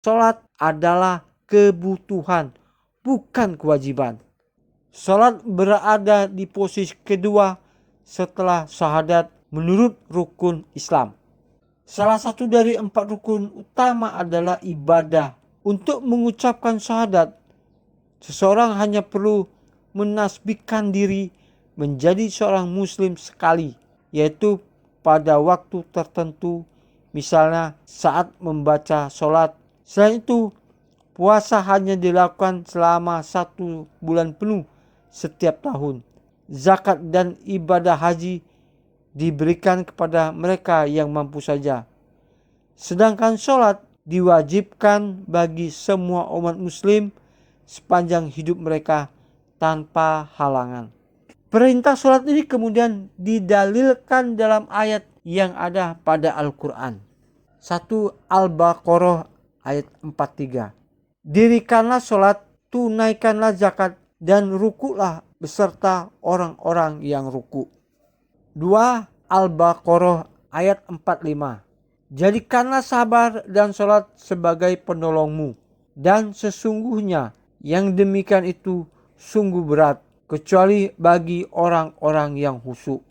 Sholat adalah kebutuhan, bukan kewajiban. Sholat berada di posisi kedua setelah syahadat menurut rukun Islam. Salah satu dari 4 rukun utama adalah ibadah. Untuk mengucapkan syahadat, seseorang hanya perlu menasbihkan diri menjadi seorang muslim sekali, yaitu pada waktu tertentu, misalnya saat membaca sholat. Selain itu, puasa hanya dilakukan selama 1 bulan penuh setiap tahun. Zakat dan ibadah haji diberikan kepada mereka yang mampu saja. Sedangkan sholat diwajibkan bagi semua umat muslim sepanjang hidup mereka tanpa halangan. Perintah sholat ini kemudian didalilkan dalam ayat yang ada pada Al-Quran. 1 Al-Baqarah ayat 43. Dirikanlah sholat, tunaikanlah zakat, dan rukuklah beserta orang-orang yang ruku. 2 Al-Baqarah ayat 45. Jadikanlah sabar dan sholat sebagai penolongmu, dan sesungguhnya yang demikian itu sungguh berat, kecuali bagi orang-orang yang khusyuk.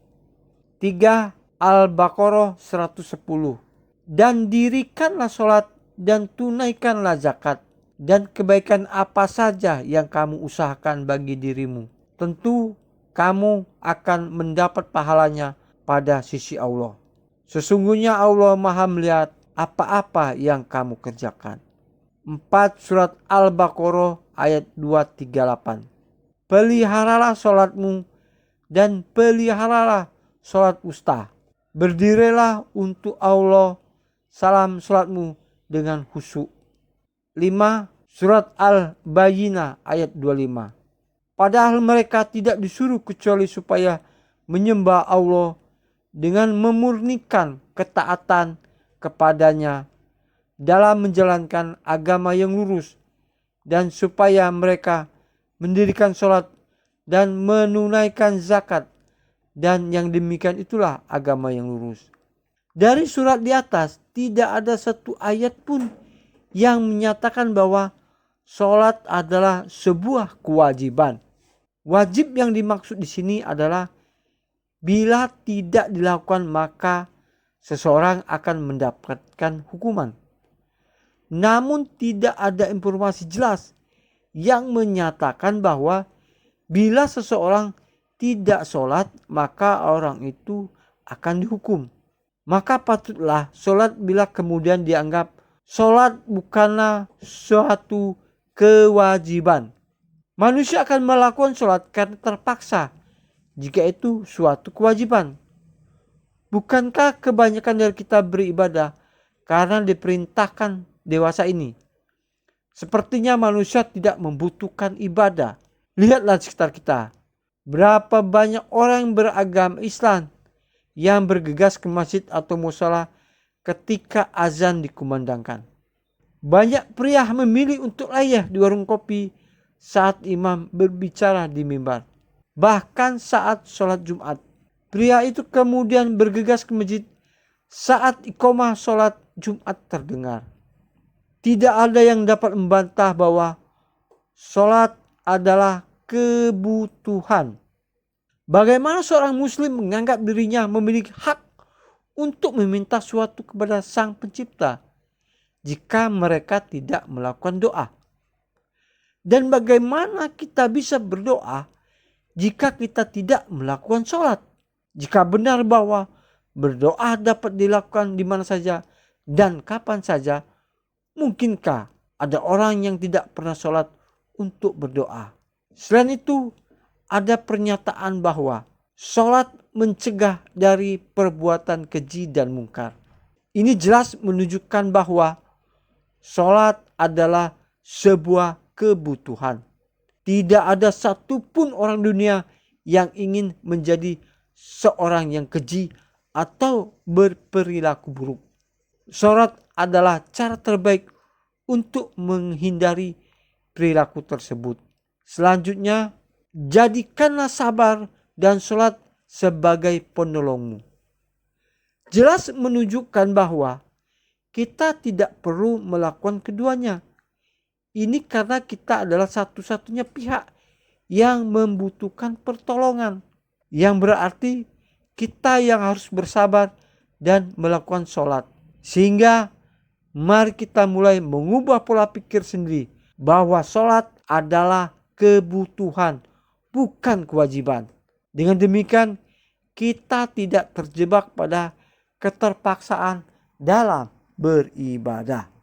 3 Al-Baqarah 110. Dan dirikanlah sholat dan tunaikanlah zakat, dan kebaikan apa saja yang kamu usahakan bagi dirimu, tentu kamu akan mendapat pahalanya pada sisi Allah. Sesungguhnya Allah Maha melihat apa-apa yang kamu kerjakan. 4 Surat Al-Baqarah ayat 238. Peliharalah sholatmu dan peliharalah sholat wusta. Berdirilah untuk Allah salam sholatmu dengan khusyuk. 5 Surat Al-Bayyinah ayat 25. Padahal mereka tidak disuruh kecuali supaya menyembah Allah dengan memurnikan ketaatan kepadanya dalam menjalankan agama yang lurus, dan supaya mereka mendirikan sholat dan menunaikan zakat, dan yang demikian itulah agama yang lurus. Dari surat di atas tidak ada satu ayat pun yang menyatakan bahwa sholat adalah sebuah kewajiban. Wajib yang dimaksud di sini adalah bila tidak dilakukan maka seseorang akan mendapatkan hukuman. Namun tidak ada informasi jelas yang menyatakan bahwa bila seseorang tidak sholat maka orang itu akan dihukum. Maka patutlah sholat bila kemudian dianggap sholat bukanlah suatu kewajiban. Manusia akan melakukan sholat karena terpaksa jika itu suatu kewajiban. Bukankah kebanyakan dari kita beribadah karena diperintahkan dewasa ini? Sepertinya manusia tidak membutuhkan ibadah. Lihatlah di sekitar kita. Berapa banyak orang yang beragama Islam yang bergegas ke masjid atau musala ketika azan dikumandangkan. Banyak pria memilih untuk layah di warung kopi saat imam berbicara di mimbar. Bahkan saat sholat Jumat, pria itu kemudian bergegas ke masjid saat iqamah sholat Jumat terdengar. Tidak ada yang dapat membantah bahwa sholat adalah kebutuhan. Bagaimana seorang muslim menganggap dirinya memiliki hak untuk meminta sesuatu kepada Sang Pencipta jika mereka tidak melakukan doa? Dan bagaimana kita bisa berdoa jika kita tidak melakukan sholat? Jika benar bahwa berdoa dapat dilakukan di mana saja dan kapan saja, mungkinkah ada orang yang tidak pernah sholat untuk berdoa? Selain itu, ada pernyataan bahwa sholat mencegah dari perbuatan keji dan mungkar. Ini jelas menunjukkan bahwa sholat adalah sebuah kebutuhan. Tidak ada satupun orang dunia yang ingin menjadi seorang yang keji atau berperilaku buruk. Sholat adalah cara terbaik untuk menghindari perilaku tersebut. Selanjutnya, jadikanlah sabar dan sholat sebagai penolongmu. Jelas menunjukkan bahwa kita tidak perlu melakukan keduanya. Ini karena kita adalah satu-satunya pihak yang membutuhkan pertolongan. Yang berarti kita yang harus bersabar dan melakukan sholat. Sehingga mari kita mulai mengubah pola pikir sendiri bahwa sholat adalah kebutuhan, bukan kewajiban. Dengan demikian kita tidak terjebak pada keterpaksaan dalam beribadah.